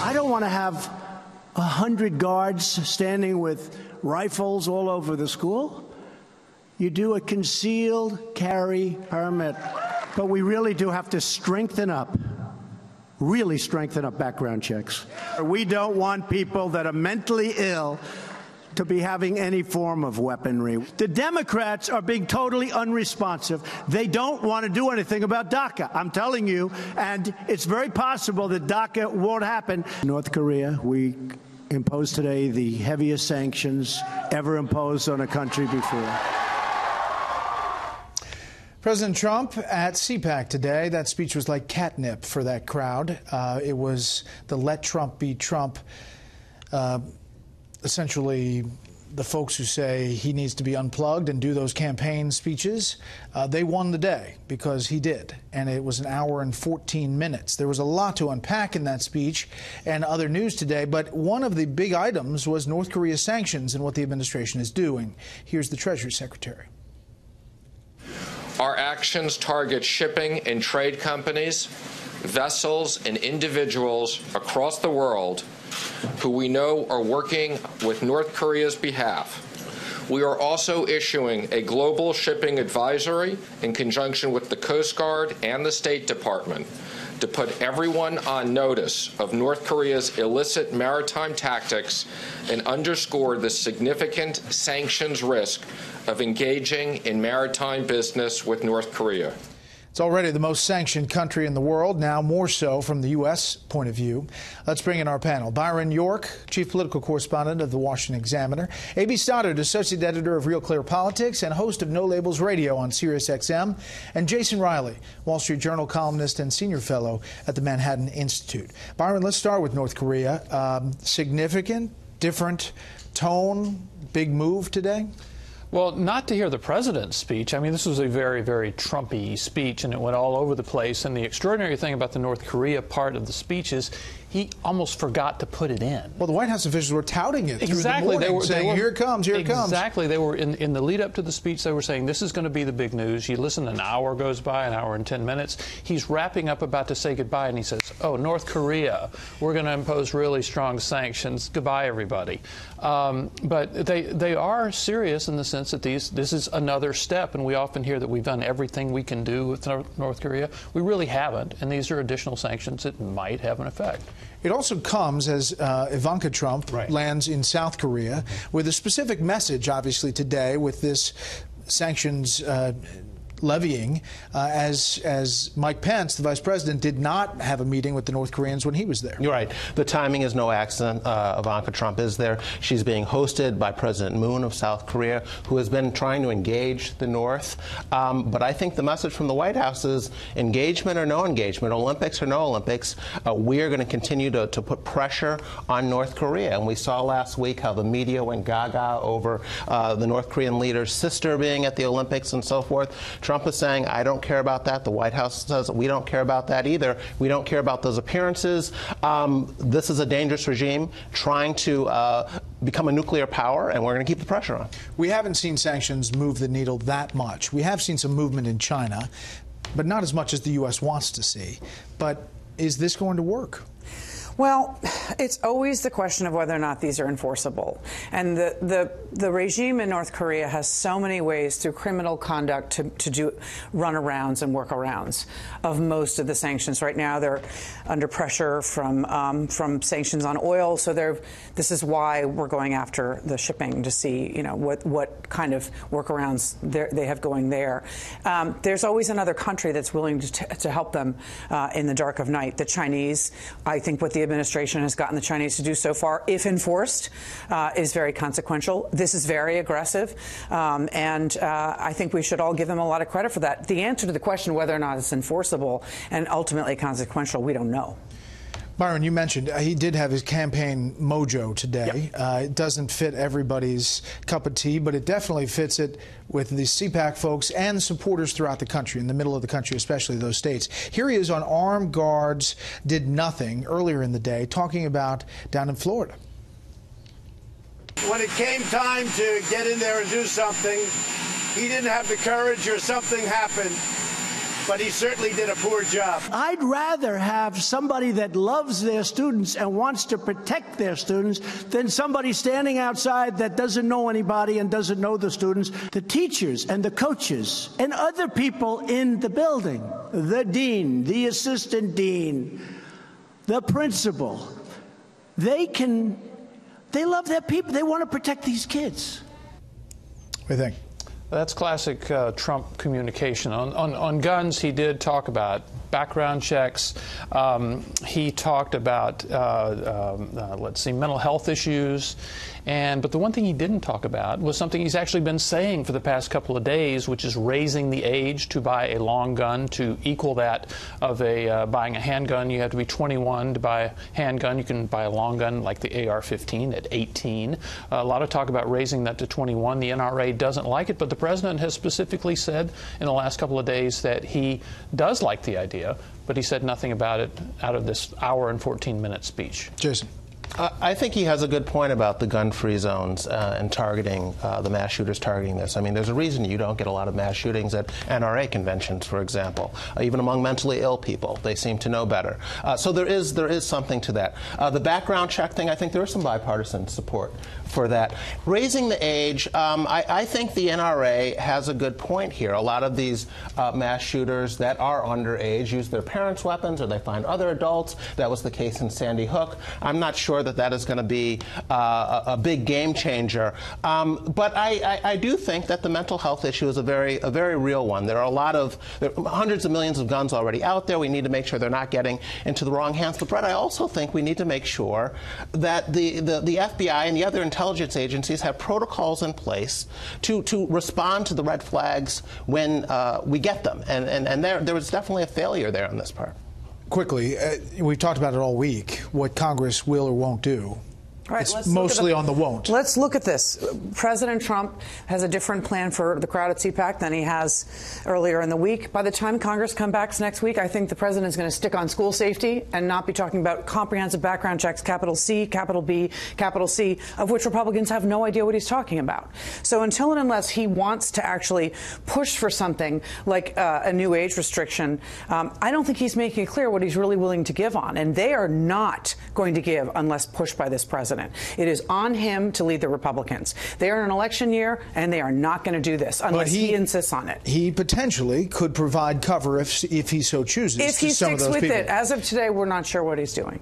I don't want to have 100 guards standing with rifles all over the school. You do a concealed carry permit. But we really do have to really strengthen up background checks. We don't want people that are mentally ill to be having any form of weaponry. The Democrats are being totally unresponsive. They don't want to do anything about DACA, I'm telling you, and it's very possible that DACA won't happen. North Korea, we imposed today the heaviest sanctions ever imposed on a country before. President Trump at CPAC today. That speech was like catnip for that crowd. It was the Let Trump Be Trump. Essentially, the folks who say he needs to be unplugged and do those campaign speeches, they won the day because he did. And it was an hour and 14 minutes. There was a lot to unpack in that speech and other news today. But one of the big items was North Korea's sanctions and what the administration is doing. Here's the Treasury Secretary. Our actions target shipping and trade companies, vessels, and individuals across the world who we know are working with North Korea's behalf. We are also issuing a global shipping advisory in conjunction with the Coast Guard and the State Department to put everyone on notice of North Korea's illicit maritime tactics and underscore the significant sanctions risk of engaging in maritime business with North Korea. It's already the most sanctioned country in the world, now more so from the U.S. point of view. Let's bring in our panel. Byron York, chief political correspondent of the Washington Examiner. A.B. Stoddard, associate editor of Real Clear Politics and host of No Labels Radio on SiriusXM. And Jason Riley, Wall Street Journal columnist and senior fellow at the Manhattan Institute. Byron, let's start with North Korea. Significant, different tone, big move today? Well, not to hear the president's speech. I mean, this was a very, very Trumpy speech, and it went all over the place. And the extraordinary thing about the North Korea part of the speech is he almost forgot to put it in. Well, the White House officials were touting it exactly. Through the morning, saying, here it comes, here it comes. Exactly. They were in the lead up to the speech, they were saying this is going to be the big news. You listen, an hour goes by, an hour and 10 minutes. He's wrapping up, about to say goodbye, and he says, oh, North Korea, we're going to impose really strong sanctions. Goodbye, everybody. But they are serious in the sense that this is another step, and we often hear that we've done everything we can do with North Korea. We really haven't, and these are additional sanctions that might have an effect. It also comes as Ivanka Trump lands in South Korea with a specific message, obviously, today with this sanctions levying, as Mike Pence, the vice president, did not have a meeting with the North Koreans when he was there. You're right. The timing is no accident. Ivanka Trump is there. She's being hosted by President Moon of South Korea, who has been trying to engage the North. But I think the message from the White House is engagement or no engagement, Olympics or no Olympics, we are going to continue to put pressure on North Korea. And we saw last week how the media went gaga over the North Korean leader's sister being at the Olympics and so forth. Trump is saying, I don't care about that. The White House says, we don't care about that either. We don't care about those appearances. This is a dangerous regime trying to become a nuclear power, and we're going to keep the pressure on. We haven't seen sanctions move the needle that much. We have seen some movement in China, but not as much as the U.S. wants to see. But is this going to work? Well, it's always the question of whether or not these are enforceable. And the regime in North Korea has so many ways through criminal conduct to do runarounds and workarounds of most of the sanctions. Right now, they're under pressure from sanctions on oil. So this is why we're going after the shipping to see, you know, what kind of workarounds they have going there. There's always another country that's willing to help them in the dark of night. The Chinese, I think, what the administration has gotten the Chinese to do so far, if enforced, is very consequential. This is very aggressive, and I think we should all give them a lot of credit for that. The answer to the question whether or not it's enforceable and ultimately consequential, we don't know. Byron, you mentioned he did have his campaign mojo today. Yep. It doesn't fit everybody's cup of tea, but it definitely fits it with the CPAC folks and supporters throughout the country, in the middle of the country, especially those states. Here he is on Armed Guards Did Nothing earlier in the day, talking about down in Florida. When it came time to get in there and do something, he didn't have the courage or something happened. but he certainly did a poor job. I'd rather have somebody that loves their students and wants to protect their students than somebody standing outside that doesn't know anybody and doesn't know the students. The teachers and the coaches and other people in the building, the dean, the assistant dean, the principal, they love their people. They want to protect these kids. What do you think? That's classic Trump communication. On guns, he did talk about background checks. He talked about, let's see, mental health issues. But the one thing he didn't talk about was something he's actually been saying for the past couple of days, which is raising the age to buy a long gun to equal that of buying a handgun. You have to be 21 to buy a handgun. You can buy a long gun like the AR-15 at 18. A lot of talk about raising that to 21. The NRA doesn't like it, but the president has specifically said in the last couple of days that he does like the idea, but he said nothing about it out of this hour and 14-minute speech. Jason. I think he has a good point about the gun-free zones and targeting the mass shooters targeting this. I mean, there's a reason you don't get a lot of mass shootings at NRA conventions, for example, even among mentally ill people. They seem to know better. So there is something to that. The background check thing, I think there is some bipartisan support for that. Raising the age, I think the NRA has a good point here. A lot of these mass shooters that are underage use their parents' weapons or they find other adults. That was the case in Sandy Hook. I'm not sure that is going to be a big game changer. But I do think that the mental health issue is a very real one. There are hundreds of millions of guns already out there. We need to make sure they're not getting into the wrong hands. But Brett, I also think we need to make sure that the FBI and the other intelligence agencies have protocols in place to respond to the red flags when we get them. And there was definitely a failure there on this part. Quickly, we've talked about it all week, what Congress will or won't do. Right, it's mostly on the won't. Let's look at this. President Trump has a different plan for the crowd at CPAC than he has earlier in the week. By the time Congress comes back next week, I think the president is going to stick on school safety and not be talking about comprehensive background checks, capital C, capital B, capital C, of which Republicans have no idea what he's talking about. So until and unless he wants to actually push for something like a new age restriction, I don't think he's making it clear what he's really willing to give on. And they are not going to give unless pushed by this president. It is on him to lead the Republicans. They are in an election year, and they are not going to do this unless he insists on it. He potentially could provide cover if he so chooses. If he sticks with it. As of today, we're not sure what he's doing.